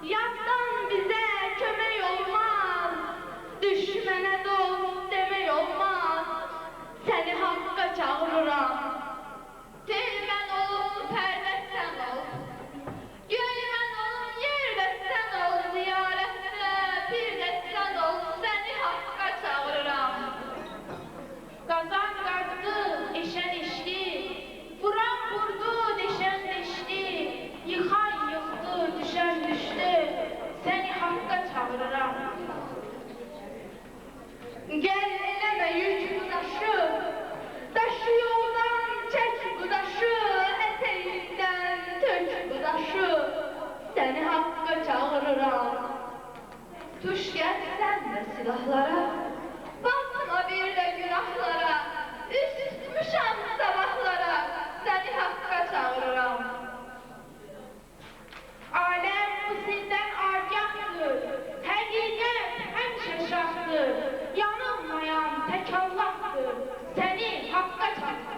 Yattan bize kömek olmaz, düşmene dost demek olmaz. Seni hakka çağırıram. Dilmen olun, pərvəsən ol. Gönlümən olun, yerbəsən ol. Ziyarətdə bir dəsən ol. Səni haqqa çağırıram. Qazan qazdı, eşən eşdi. Vuran vurdu, deşən deşdi. Yıxan yıxdı, düşən düşdü. Səni haqqa çağırıram. Gəl eləmə yük bu daşı. Daşı yoldan çək bu daşı. Eteğindən tök bu daşı. Səni haqqa çağırıram. Tuş gəlsən də silahlara. Basma bir də günahlara. Üst tutmuşam sabahlara. Səni haqqa çağırıram. Aləm bu sizdən agahdır. Həqiqət həmişə şahdır. Yanılmayan tək Allahdır. Səni haqqa çağırıram.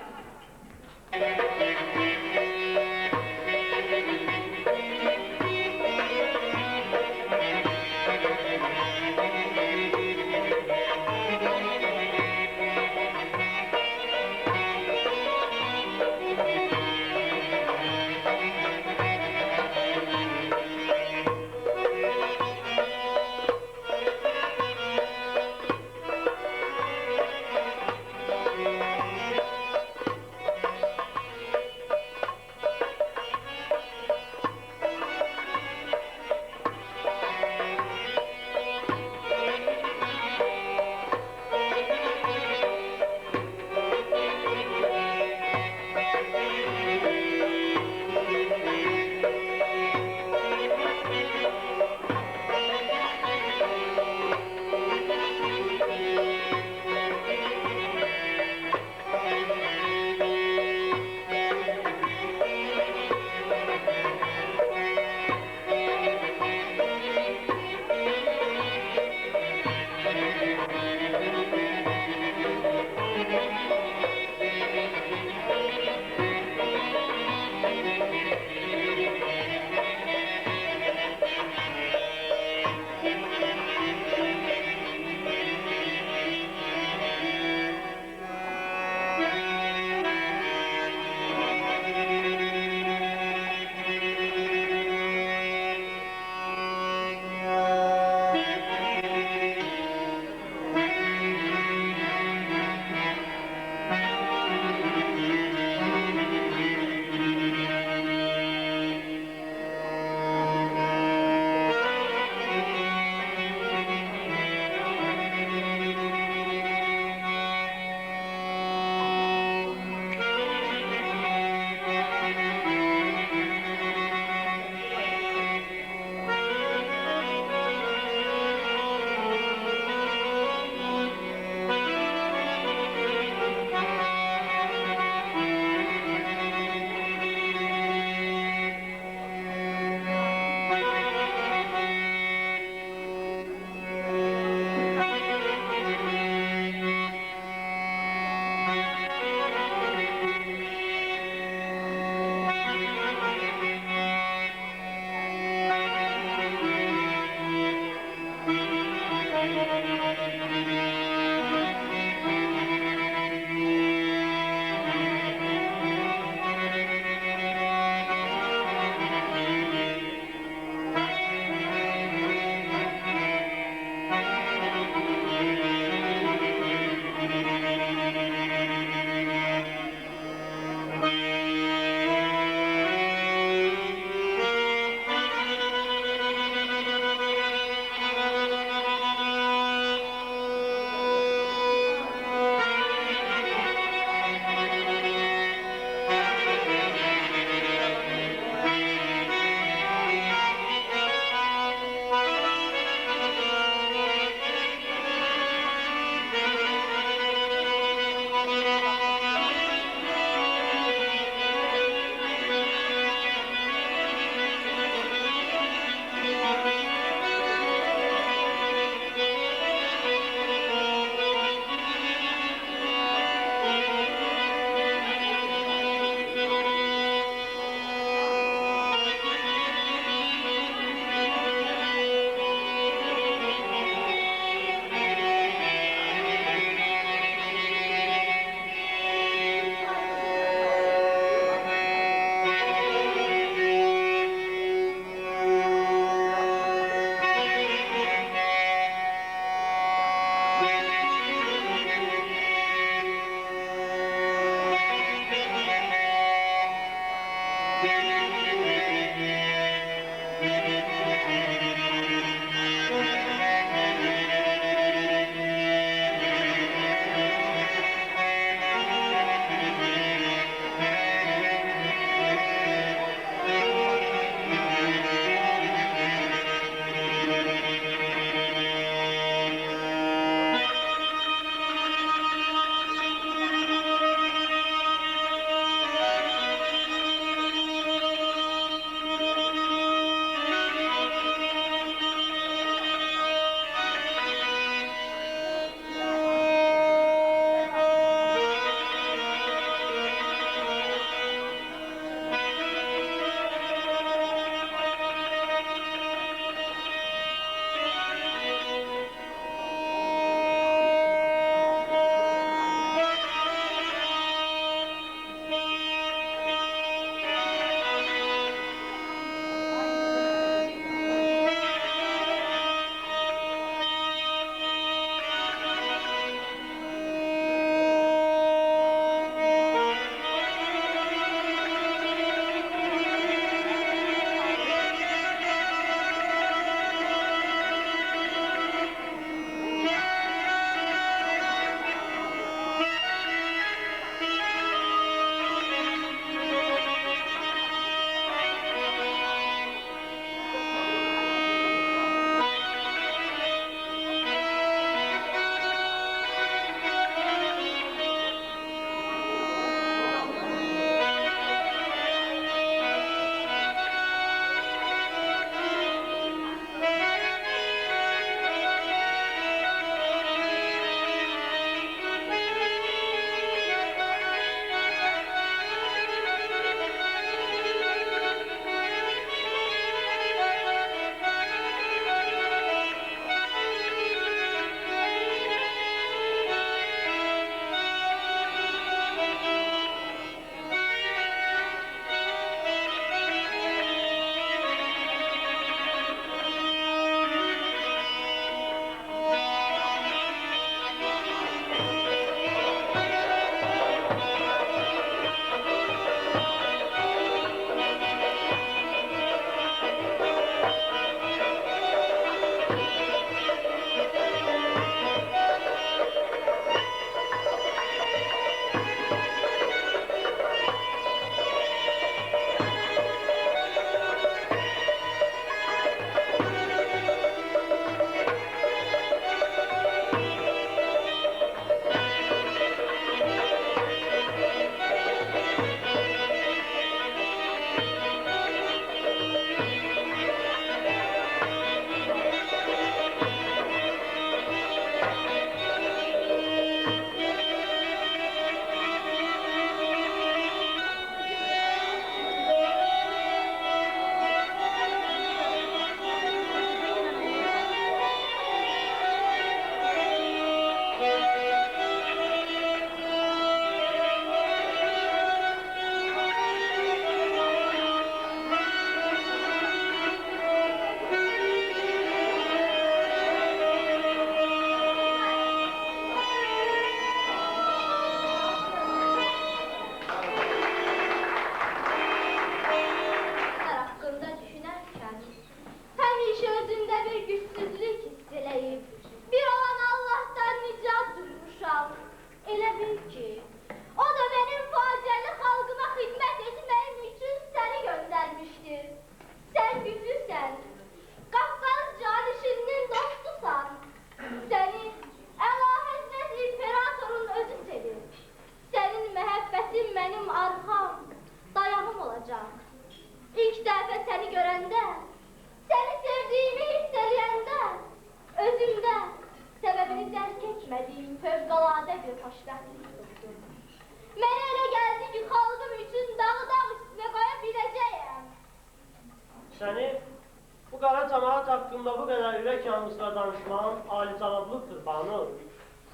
hakkında bu kadar ürək yanlışla danışmağın alicənablıqdır, Banu.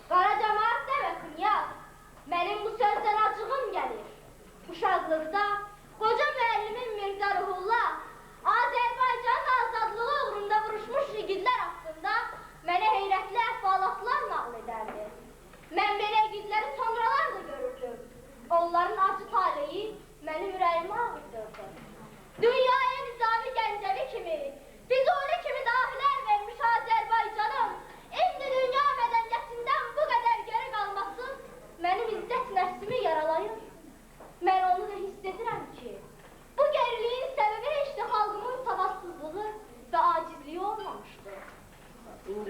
Qara cəmaat demə, Kınyaz. Mənim bu sözdən acığım gəlir. Uşaqlıqda qoca müəllimin Mirzə Ruhullah Azərbaycanın azadlığı uğrunda vuruşmuş igidlər haqqında mənə heyrətli əhvalatlar nağıl edərdi. Mən belə igidləri sonralar da görürdüm. Onların acı taleyi mənim ürəyimi ağrıdırdı. Dünyaya Nizami Gəncəvi kimi Füzuli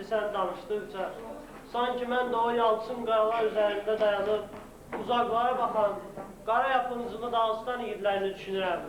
sən danışdıqca, sanki mən də o yalçın qayalar üzərində dayanıb, uzaqlara baxan, qara yapıncılı Dağıstan yiğidlərini düşünürəm.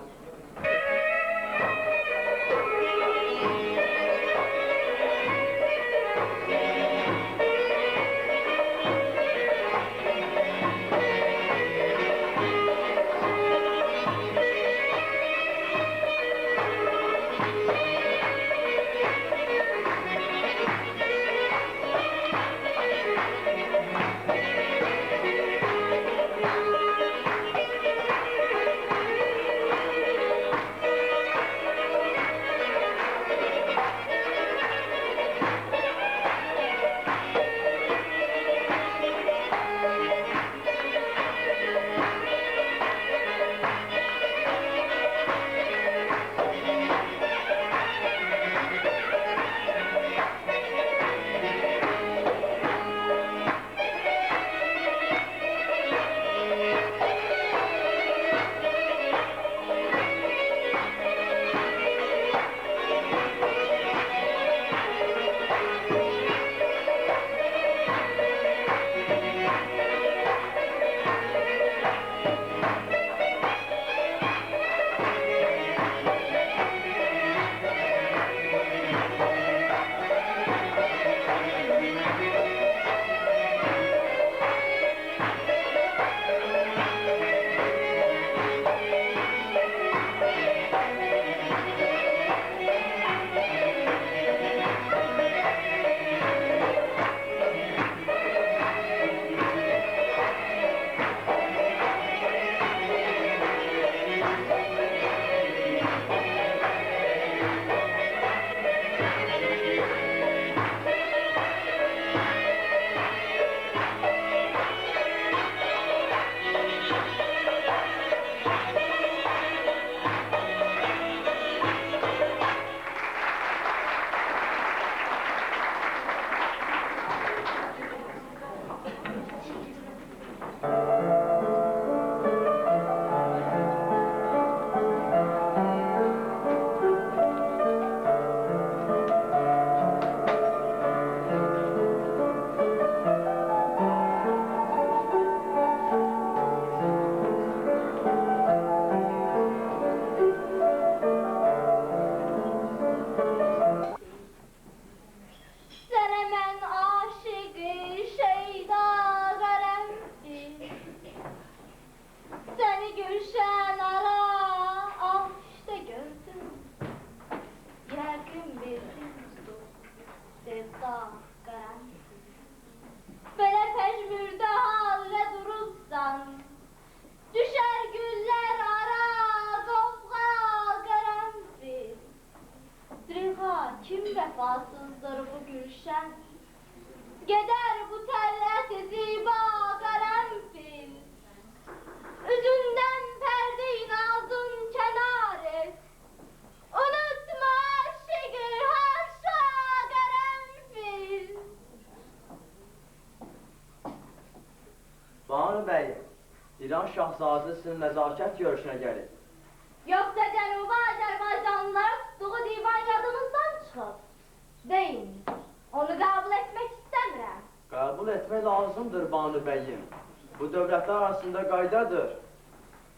Vefasızdır bu gülşen, gider bu tellet ziba karanfil. Üzünden perde-i nazın kenarı, unutma aşığı haşa karanfil. Banu Bey, İran şahzadəsinin nəzakət görüşünə gəlib. Yoksa Cənubi Azərbaycanlılar tutduğu divan yadımızdan çıxıb. Deyin, onu qəbul etmək istəmirəm. Qəbul etmək lazımdır Banu Bəyim. Bu dövlətlər arasında qaydadır.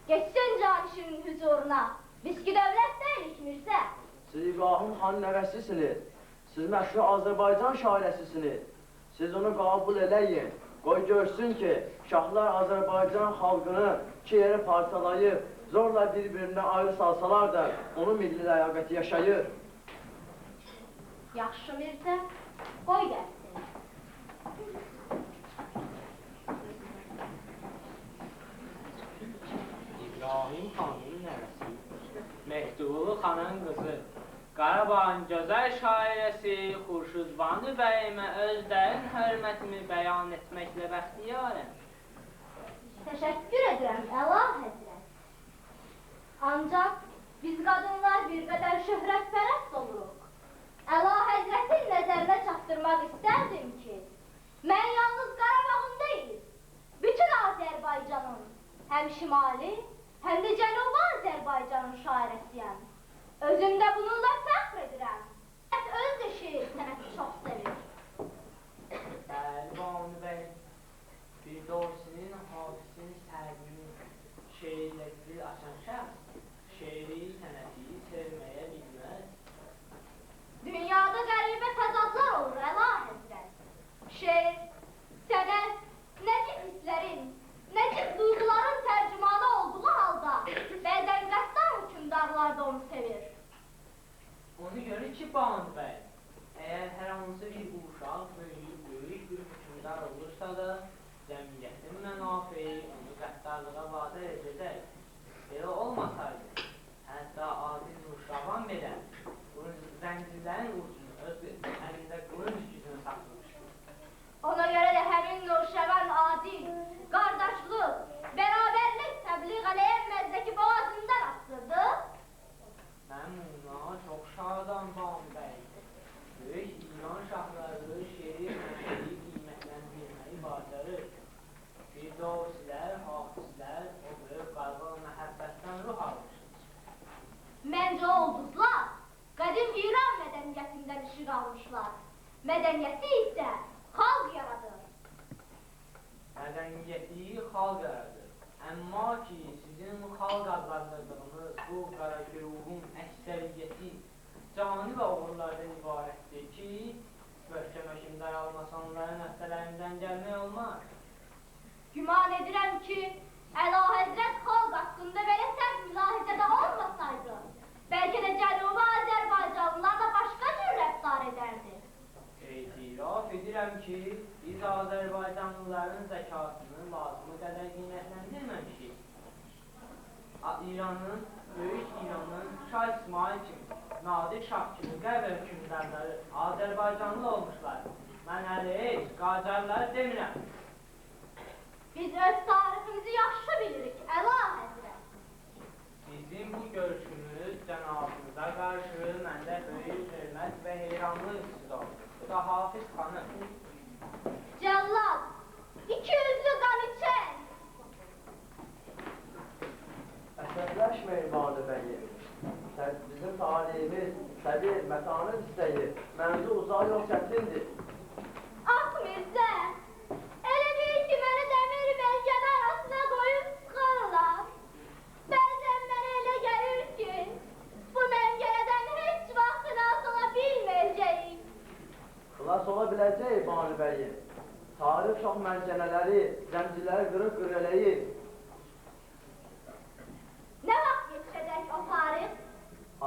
Geçsin canişinin huzuruna. Biz ki dövlət deyilik Mirzə. Siz İbrahim xanın nəvəsisiniz. Siz məşhur Azərbaycan şairəsisiniz. Siz onu qəbul eləyin. Qoy görsün ki, şahlar Azərbaycan xalqını iki yerə parçalayıb, zorla bir-birinə ayrı salsalar da onun milli ləyaqəti yaşayır. Yaxşı Mirzə, qoy gəlsin. İbrahim xanın nəvəsi, Mehdulu xanın qızı, Qarabağın gözəl şairəsi Xurşudbanu bəyimə öz dərin hörmətimi bəyan etməklə bəxtiyarəm. Təşəkkür edirəm, Əla Həzrət. Ancaq biz qadınlar bir qədər şöhrətpərəst oluruq. Əla Həzrətin nəzərinə çatdırmaq istərdim ki, mən yalnız Qarabağın deyil, bütün Azərbaycanın, həm şimali, həm də Cənubi Azərbaycanın şairəsiyəm. Özüm də bununla fəxr edirəm. Öz də şeir sənəti çox sevir. Banu bəy, əgər hər hansı bir uşaq böyük bir hökmdar olursa da, cəmiyyətin mənafeyi onu qəddarlığa vadar edəcək. Belə olmasaydı, hətta adil Nurşaban belə zəncirlərin ucunu öz əlində qılınc gücünü saxlamışdı. Ona görə də həmin Nurşaban adil, qardaşlıq, bərabərlik təbliğ eləyən məzdəki boğazından asıldı. Mən buna çox şadam Banu bəy. Böyük İran şahları şeir məşəyi qiymətləndirməyi bacarır. Bir də o sizlər, hafizlər, o böyük qalba məhəbbətdən ruh almışsınız. Məncə o ulduzlar qədim İran mədəniyyətindən işıq almışlar. Mədəniyyəti isə xalq yaradır. Mədəniyyəti xalq yaradır. Əmma ki, sizin xalq adlandırdığınız bu qara güruhun əksəriyyəti cani və oğullardan ibarətdir ki, möhkəm hökmdar almasa onların həftələrindən gəlmək olmaz. Güman edirəm ki, Əlahəzrət xalq haqqında belə sərt mülahizədə olmasaydı, bəlkə də Cənubi Azərbaycanlılarla başqa cür rəftar edərdi. İtiraf edirəm ki, biz Azərbaycanlıların zəkatını lazımı qədər qiymətləndirməmişik. İranın, böyük İranın Şah İsmail kimi, Nadir Şah kimi qəbr hökmdarları Azərbaycanlı olmuşlar. Mən hələ heç Qacarları demirəm. Biz öz tariximizi yaxşı bilirik, Əlahəzrət. Bizim bu görüşümüz cənabınıza qarşı məndə böyük hörmət və heyranlıq hissi oldu. Bu da Hafiz xanım. Cəllad, 200'lü qan içən. Əsəbləşməyin Banu bəyi. Bizim talihimiz, təbii mətanət istəyi, mənzi uzaq yox çətindir. Ah Mirzə, elə deyil ki, məni dəmir məngədə arasına qoyub sıxarlar. Bəzən mənə elə gəlir ki, bu məngəyədən heç vaxt xilas ola bilməyəcəyik. Xilas ola biləcək Banu bəyi. Tarix şah məncənələri, zəmciləri qırıq qırələyir. Nə vaxt yetişəcək o tarix?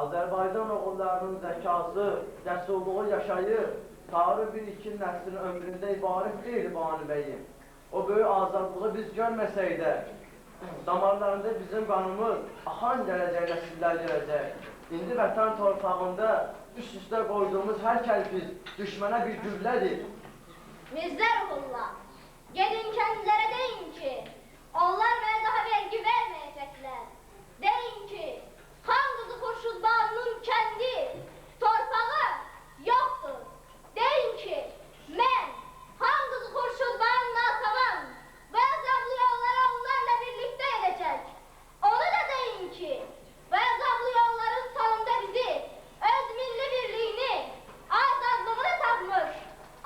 Azərbaycan oğullarının zəkası, cəsurluğu yaşayır. Tarih bir-iki nəslin ömründə ibarət deyil Banu bəyim. O böyük azadlığı biz görməsək də, damarlarında bizim qanımız axan gələcək nəsillər gələcək. İndi vətən torpağında üst-üstə qoyduğumuz hər kəlpiz düşmənə bir güllədir. Mirzə Ruhullah, gedin kəndlərə deyin ki, onlar mənə daha vergi verməyəcəklər. Deyin ki, xan qızı Xurşudbanının kəndi, torpağı yoxdur. Deyin ki, mən xan qızı Xurşudbanının atamam və əzablı yollara onlarla birlikdə edəcək. Onu da deyin ki, və əzablı yolların sonunda bizi öz milli birliyini, azadlığını tapmış,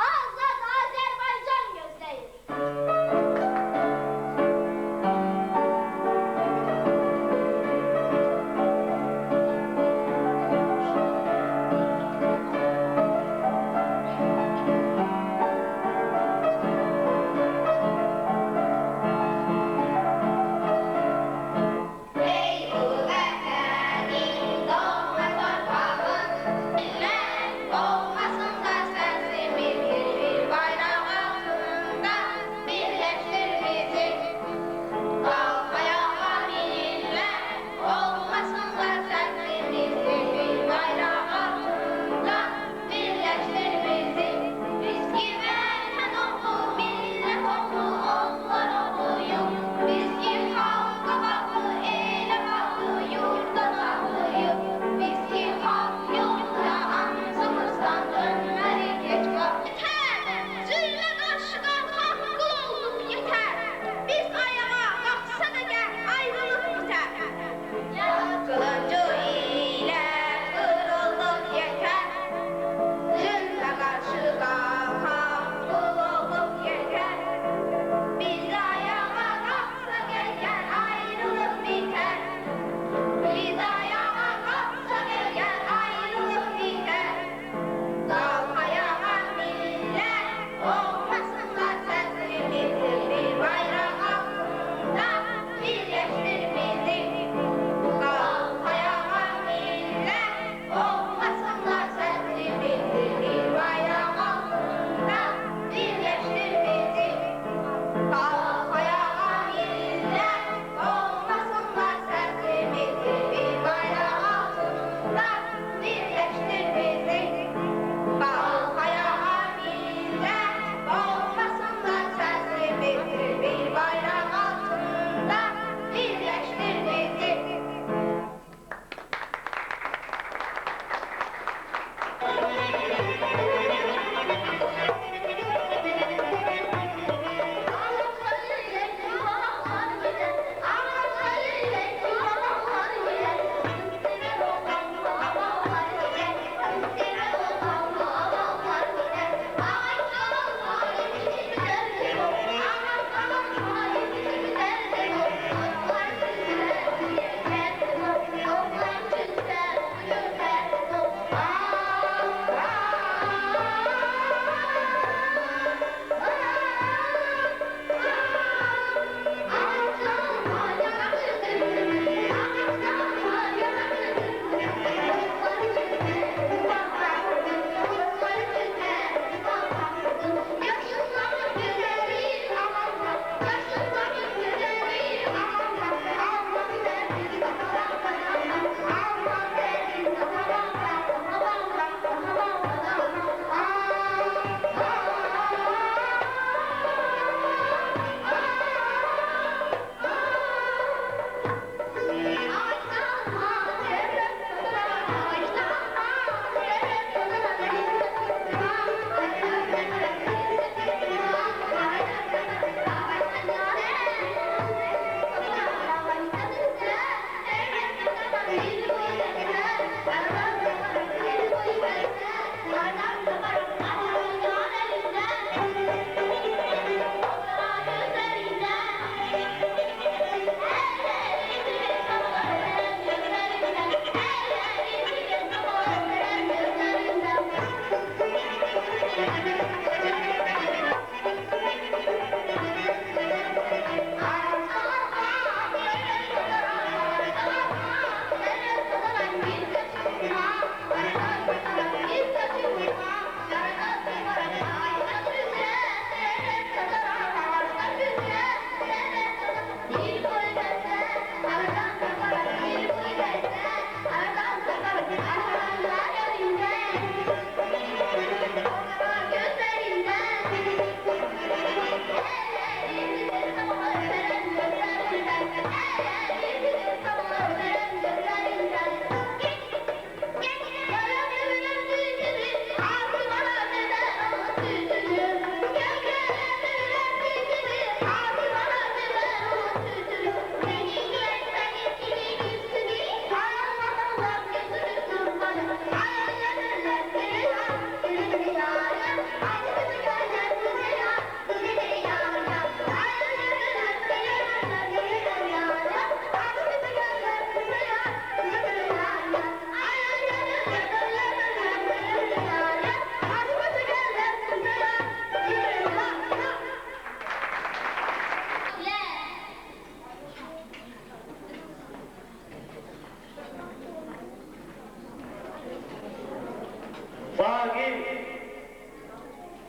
azad Azərbaycan gözləyir.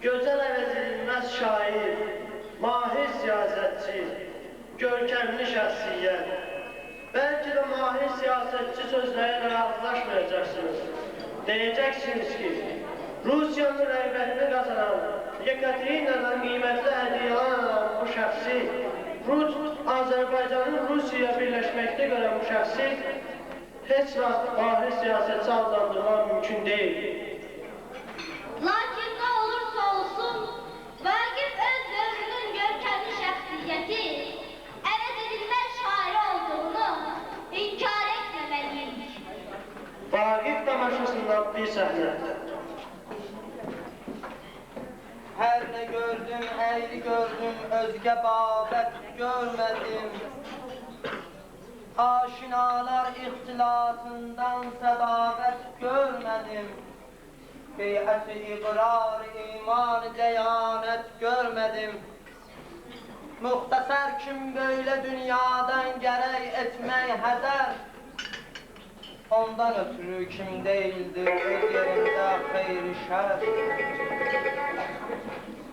Gözəl əvəzilməz şair, mahir siyasetçi, görkemli şahsiyet. Belki de mahir siyasetçi sözleriyle razılaşmayacaksınız. Diyeceksiniz ki, Rusya'nın rəğbətini kazanan, Yekaterina'dan kıymetli hediyeler alan bu şəxsi, Azerbaycan'ın Rusya'ya birleşmekte gören bu şəxsi, heç vaxt mahir siyasetçi adlandırmak mümkün değil. Lakin ne olursa olsun, Vagif öz dövrünün görkemli şahsiyeti, əvəz edilmez şair olduğunu inkar etməməliyik. Vagif tamaşasından bir sahne. Her ne gördüm, eğri gördüm, özge babet görmedim. Aşinalar ihtilatından sebabet görmedim. Beyat-ı ikrar, iman, deyanet görmedim. Muhtasar kim böyle dünyadan gerek etmeyi heder. Ondan ötürü kim değildir öz yerinde hayır-i şer.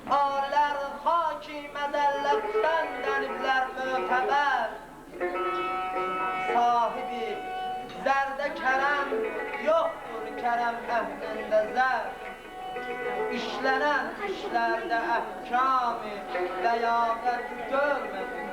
Ağlar haki mezelletten denibler müteber. Sahibi zerde kerem yoktur kerem ehlinde zer. İşlenen işlerde ehkâmi leyaket görmedim.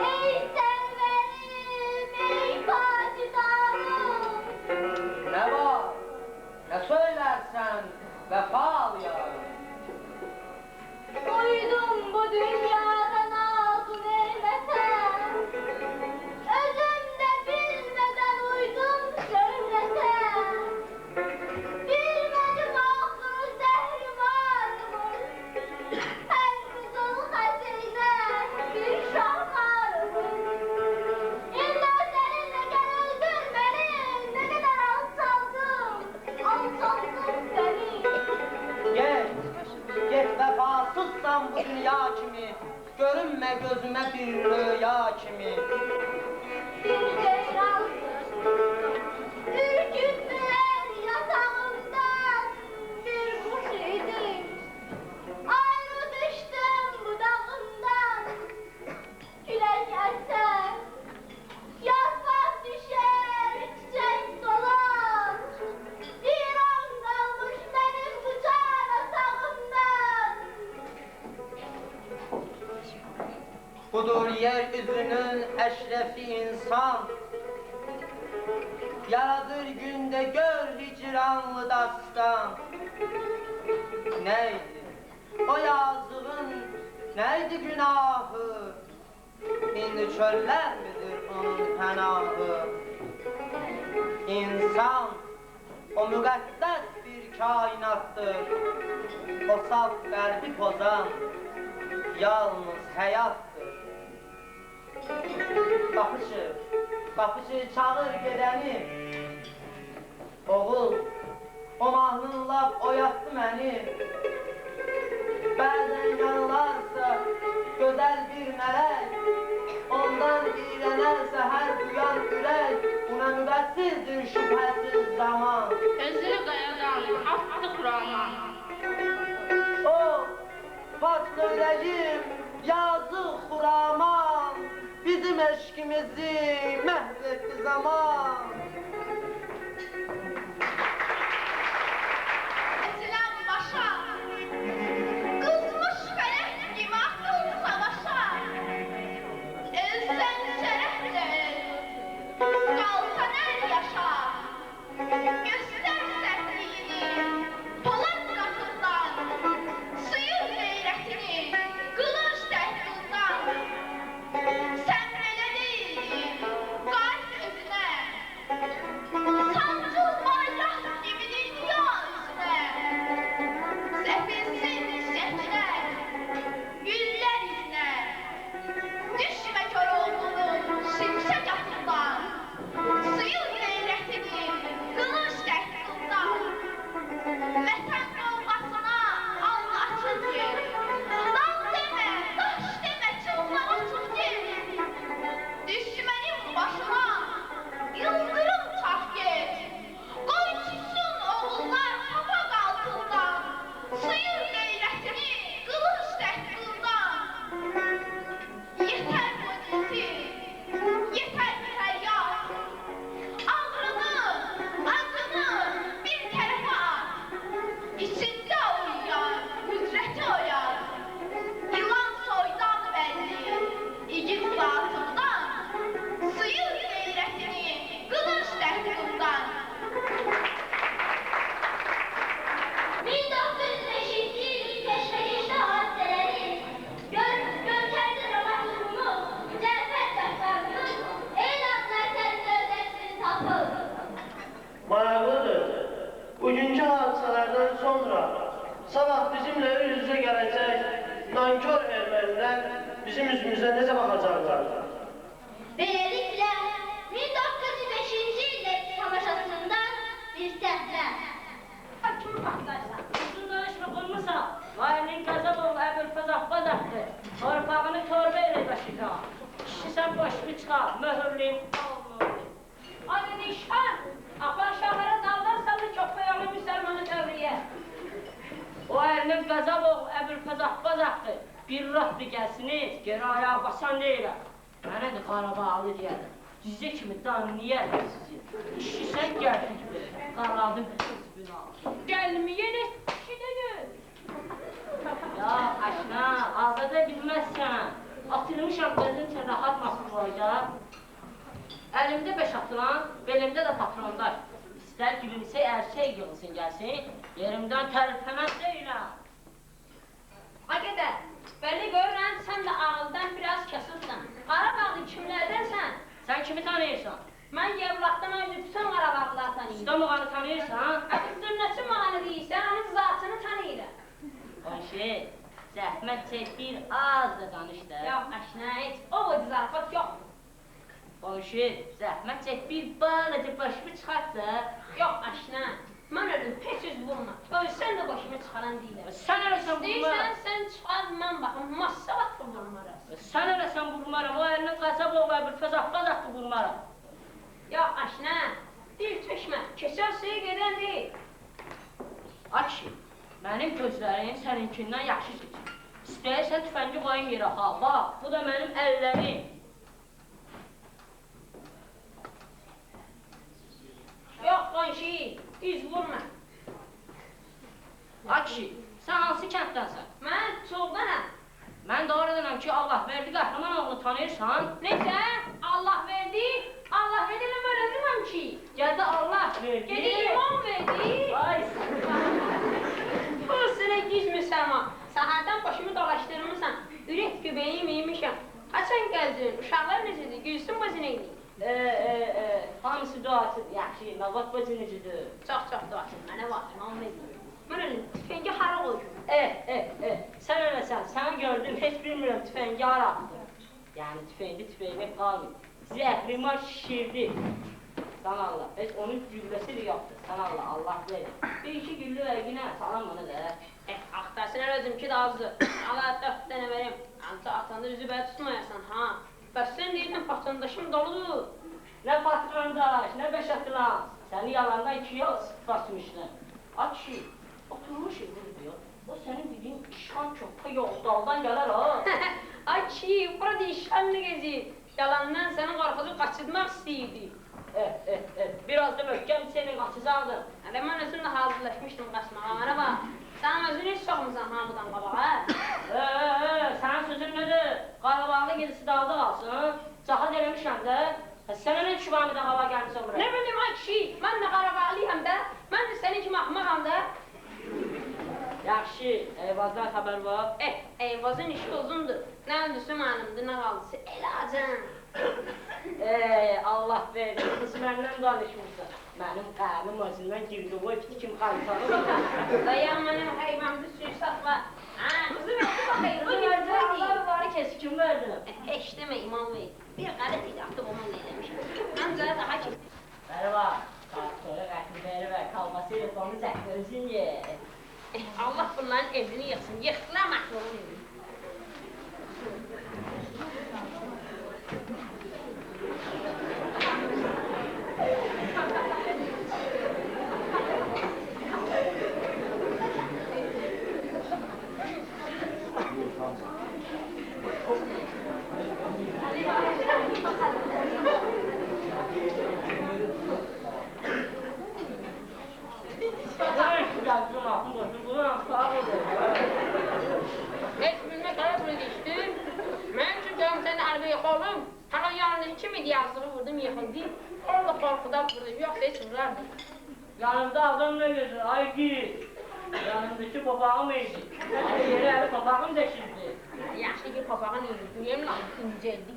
Ey serverim, ey padişahım, Ne var? Ne söylersen vefal yarım. uydum bu dünyadan ağzı vermese, özüm de bilmeden uydum söylese, bilmedim ahırı zehri varmış, her kızıl hazine bir şahmarmış. İlla seninle gel öldür beni, ne kadar alçaldım seni. Git vefasızsan bu dünya kimi, görünme gözüme bir rüya kimi. Bir ceylansın, ürküttüler yatağımdan, bir kuş idim. Ayrı düştüm budağımdan, güneş eser, yaprak düşer, çiçek solar. Bir an kalmış benim bu çağrasağımdan. Budur yeryüzünün eşrefi insan. Yaradır günde gör hicranlı dastan. Neydi? O yazığın neydi günahı? Şimdi çöller midir onun penahı? İnsan o müqəddəs bir kainattır. O saf qəlbi pozan yalnız həyattır. Qapışı çağır gedəni. Oğul, o mahnın laf oyatdı məni. Bəzən yanılarsa gözəl bir mələk, ondan iyrənərsə hər duyan ürək, buna müqəssirdir şübhəsiz zaman. Özünü qayadan attı Qur'ana. O, pak ürəyim, yazıq Xuraman, bizim eşkimizi məhv etdi zaman. Etilen başa, kızmış felek gibi akıl savaşa. Elsen şerefle, kalsan el yaşa. Göster sertliğini, polat katından, sıyır gayretini, kılıç tehtildan. Sen böyle değildin, gayet özüne, sabah bizimle yüz yüze gelecek nankör ermeniler bizim yüzümüze necə bakacaklar? Böylelikle 1905. yıldaki tamaşasından bir sehne. Kim arkadaşlar? Uzun danışma olmasa, valinin Qazaboğlu Əbülfəz Bazaqdır. Torpağını torba elə daşıyacaq. Kişi sen başını çıxar, möhürləyim, almalıyım. Hadi nişan. Afan şahlara daldarsan da çok beyanı Müslümanı dövriye. O əlinin Qazaboğlu Əbülfəz Bazaqdır. Bir rahat gəlsiniz, geri ayağa basan deyirəm. Mənə də Qarabağlı deyərəm. Cüzə kimi danlayarım sizi. Kişi sən gəldikdir, qaradım kız günah. Gelmeyen kişi değil. Ya aşna, ağzada bilməzsən. Atılmışam gözün üçün rahat masqoyda. Əlimdə 5 atılan, belimdə də patronlar. İstər gülümsə, ərsək yığılsın gəlsin. Yerimdən tərifləməz deyiləm. Hakikaten. Belli görürəm sen de ağıldan biraz kesilsən. Qarabağlı kimlərdənsən? Sən kimi tanıyırsan? Mən Yevlaqdan önce bütün Qarabağlılar tanıyırım. İstanbul'u tanıyırsan? Sünnətçi mağanı deyirsən, onun zatını tanıyırım. Qonşu, zəhmət çək bir az da danış da. Yok aşna hiç, o boyda zarafat yok. Qonşu, zəhmət çək bir balaca başımı çıxart da. Yok aşna, mən ölüm pek söz vurma. Ölsən də başımı çıxaran deyiləm. Sən eləsən Deyirsən vurmaram. sen çıxar, mən baxım, massavat vurmaram. Sən eləsən vurmaram, o əlinin Qazaboğlu Əbülfəz Bazaqdır vurmaram. Yok aşna, dil tökmə, keçər suyu gedən deyil. Akşi, mənim gözlərim səninkindən yaxşı seçir. İstəyirsən tüfəngi qoyum yerə, ha, bax, bu da mənim əllərim. Yok qonşu, düz vurma. Akşi, sən hansı kənddənsən? Mən çoğdanam. Mən doğrudanam ki, Allah verdi qəhrəman oğlu tanıyırsan. Necə? Allah verdi, Allah verdi, mən öldürməm ki. Gəldi Allah verdi. Gedi imam verdi. Ay, Bu sənə gizmirsən ha. Səhərdən başımı dolaşdırmısan. Ürək göbəyim yemişəm. Haçan gəldin? Uşaqlar necədir? Gülsün bacı neydi? hamısı duasız, yaxşı, navbat bacı necədir? Çox duasın. Mənə var, imam verdi. Mən ölüm, tüfəngi hara qoydum. Sən eləsən, sən gördün, heç bilmirəm tüfəngi hara atdı. Yəni tüfəngli qalmır. Zəhrim var, şişirdi. Sən Allah, heç onun gülləsi də yoxdur. Sən Allah, Allah verir. Bir iki güllü verginə, salam bana da. Axtarsın özüm ki də azdır. Allah 4 dənə verim. Ancaq atanda üzü belə tutmayasan, ha. Bəs sən deyirsən, patrondaşım doludur. Nə patrondaş, nə beş atılan. Səni yalandan 2 yıl basmışlar. Akşi, oturmuş diyor. O senin dediğin işan köpə yol daldan gələr ha. Ay ki, burada işanlı gezir. Yalandan səni qorxucu qaçırmaq istəyirdi. Biraz da möhkəm senin qaçacaqdır. Hələ mən özüm də hazırlaşmışdım qaçmağa. Mənə bax, sən özünü heç çoxmusan hamıdan qabağa. Sənin sözün nədir? Qarabağlı gedisi dalda qalsın. Cahaz eləmişəm də. Sənə nə şübhəmidə qaba gəlmişsən buraya? Ne bileyim ay kişi, mən də Qarabağlıyam da. Mən də sənin kimi axmağam da. Yaxşı, Eyvazdan xəbər var. Eyvazın işi uzundur. Nə öldüsü mənimdir, nə qaldısı elacın. Allah verdi, qız məndən danışmışsan. Mənim qəlim özündən girdi, o kim xalitanı. Dayan mənim heyvəmdə suyu satma. Qızı verdi baxayım, bu gibi verdi. Allah varı keskin verdi. Heç demə imam bey. Bir qarət idi, artıq onunla eləmişim. Məncə daha ki. Bəli var, sonra qətli və kalması ilə onu zəkləsin ye. Allah bunların evini yıxsın, yıxdılar məxluğun evini. Heç bilmə qara bunu düşdüm. Mən üçün görüm səni əlbə yıxalım. Hələ yanındakı kimi yazdığı vurdum, yıxıldı. Orada qorxudan vurdum, yoxsa heç vurardım. Yanımda adam ne gözü, ay git. Yanımdaki papağım iyiydi. Ay yeri əli papağım deşildi. Yaxşı ki papağın iyiydi, duyayım lan, incəldi.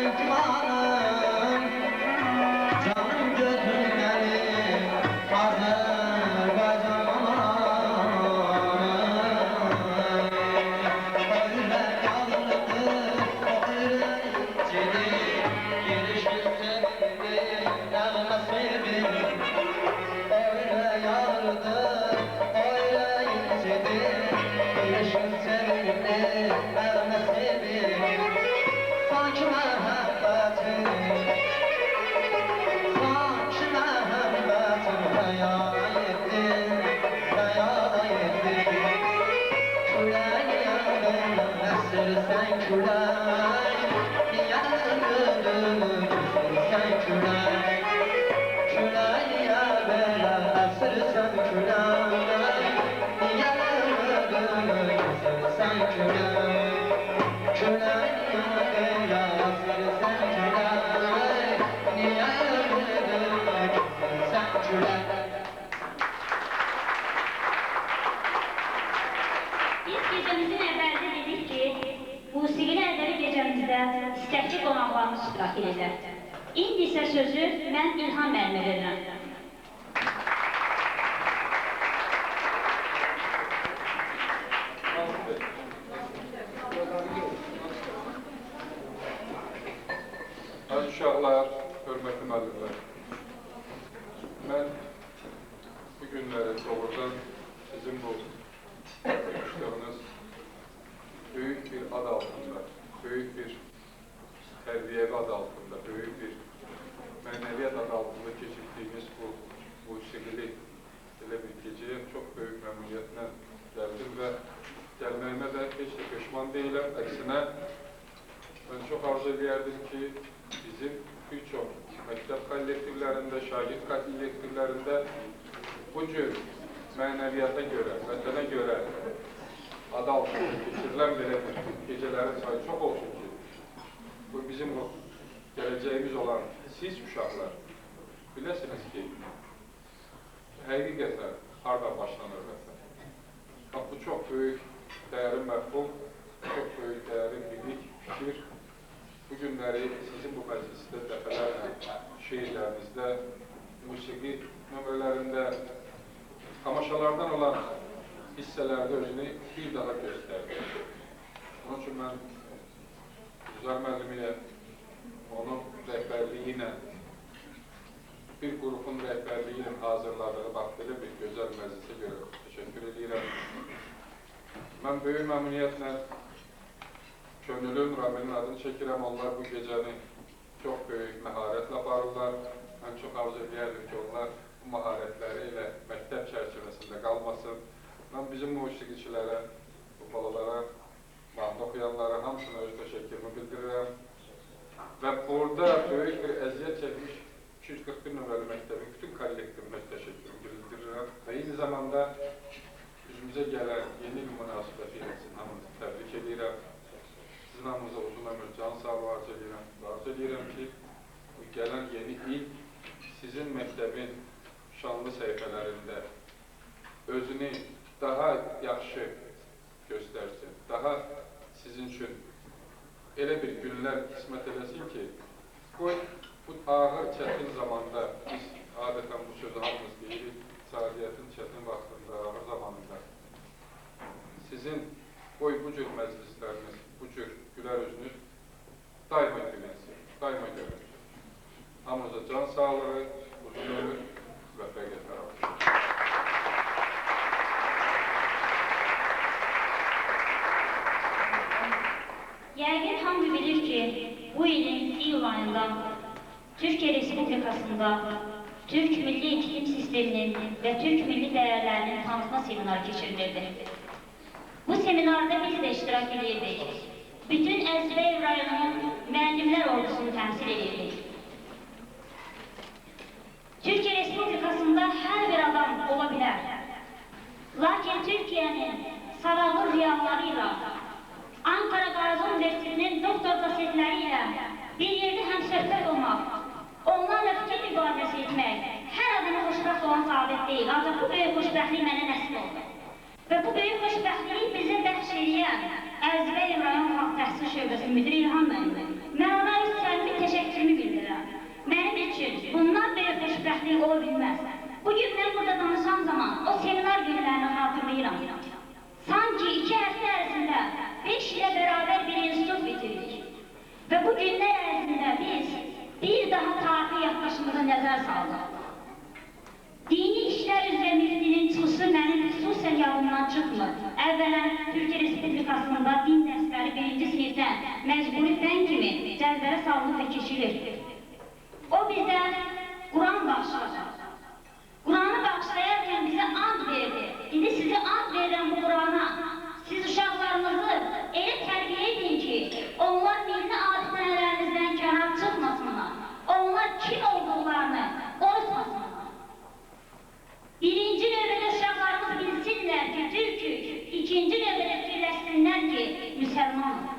gümanım, canım gözüm benim Azerbaycanım. Öyle yalnızdı, öyle incidi, girişim sevindi, nasibim. Öyle yalnızdı, öyle incidi, girişim sevindi, nasibim. Sanki məhəbbətin həya etdin, Küləyim, əsirsən külək, niyə öldürürsən külək? Küləyə belə əsirsən külək, niyə öldürürsən külək? Küləyə belə əsirsən külək, niyə öldürürsən külək? Biz gecemizin əvvəldə dedik ki, musiqili ədəbi gecəmizdə istəkli qonaqlarımız iştirak edəcək. İndi isə sözü mən İlham müəllimə verirəm. Əziz uşaqlar, hörmətli müəllimlər, mən bu günləri doğrudan sizin bu yapışdığınız böyük bir ad altında, böyük bir tərbiyəvi ad altında, böyük bir mənəviyyat ad altında keçirdiyimiz bu musiqili elə bir gecəyə çox böyük məmnuniyyətlə gəldim və gəlməyimə də heç də peşman deyiləm. Əksinə, mən çox arzu edərdim ki, bizim bir çox məktəb kollektivlərində, şagird kollektivlərində bu cür mənəviyyata görə, vətənə görə adı altında keçirilən belə bir gecələrin sayı çox olsun ki, bu bizim o gələcəyimiz olan siz uşaqlar biləsiniz ki, həqiqətən harada başlanır vətən. Bax, bu çox böyük dəyəri məfhum, çox böyük dəyəri bilik, fikir. Bu günləri sizin bu məclisdə dəfələrlə şeirlərinizdə, musiqi nömrələrində, tamaşalardan olan hissələrdə özünü bir daha göstərdi. Onun üçün mən Güzar müəllimi ilə, onun rəhbərliyi ilə, bir qrupun rəhbərliyi ilə hazırladığı bax belə bir gözəl məclisə görə təşəkkür edirəm. Mən böyük məmnuniyyətlə Könülün, Ramilin adını çəkirəm. Onlar bu gecəni çox böyük məharətlə aparırlar. Mən çox arzu edərdim ki, onlar bu məharətləri ilə məktəb çərçivəsində qalmasın. Mən bizim musiqiçilərə, bu balalara, mahnı oxuyanlara hamısına öz təşəkkürümü bildirirəm. Və burada böyük bir əziyyət çəkmiş 241 nömrəli məktəbin bütün kollektivinə təşəkkürümü bildirirəm. Və eyni zamanda üzümüzə gələn yeni bir münasibəti ilə sizin hamınızı təbrik edirəm. Sizin hamınıza uzun ömür, can sağlığı arzu edirəm. Arzu edirəm ki, bu gələn yeni il sizin məktəbin şanlı səhifələrində özünü daha yaxşı göstərsin, daha sizin üçün elə bir günlər qismət eləsin ki, bu ağır, çətin zamanda, biz adətən bu sözü hamımız deyirik, sadiyyətin çətin vaxtında, ağır zamanında sizin bu cür məclisləriniz, bu cür gülər üzünüz daima gülünsün, daima görünsün. Hamımıza can sağlığı, uzun ömür və fəqətlər olsun. Yəqin hamı bilir ki, bu ilin iyul ayında Türkiye Respublikasında Türk Milli Eğitim Sisteminin və Türk Milli Dəyərlərinin tanıtma seminarı keçirilirdi. Bu seminarda biz də iştirak edirdik. Bütün Əzbəy rayonunun müəllimlər ordusunu təmsil edirdik. Türkiye Respublikasında hər bir adam ola bilər. Lakin Türkiye'nin sararlı rüyalarıyla, Ankara Gazi Üniversitesi'nin doktor kasetleriyle bir yerde hemsöhbet olmak, onlarla fikir mübarizesi etmek, her adına hoşbəxt olan saadət değil. Ancaq bu böyük hoşbəxtlik mənə nəsib oldu. Və bu böyük hoşbəxtliyi bizə bəxş edən Əzbəy rayon Xalq Təhsil Şöbəsi müdiri İlham müəllim. Mən ona öz nəzər saldı. Dini işlər üzrə müftinin çıxışı mənim xüsusən yadımdan çıxmır. Əvvələn Türkiyə Respublikasında din dərsləri 1-ci sinifdən məcburi fən kimi cəzbələ salınıb və keçilir. O bizə Quran bağışladı. Quranı bağışlayarkən bizə and verdi. İndi sizi and verirəm bu Qurana. Siz uşaqlarınızı elə tərbiyə edin ki, onlar milli adət-ənənələrinizdən kənar çıxmasınlar. Onlar kim olduqlarını qoymasınlar. Birinci növbədə uşaqlarımız bilsinlər ki, türkük. İkinci növbədə fikirləşsinlər ki, müsəlmanıq.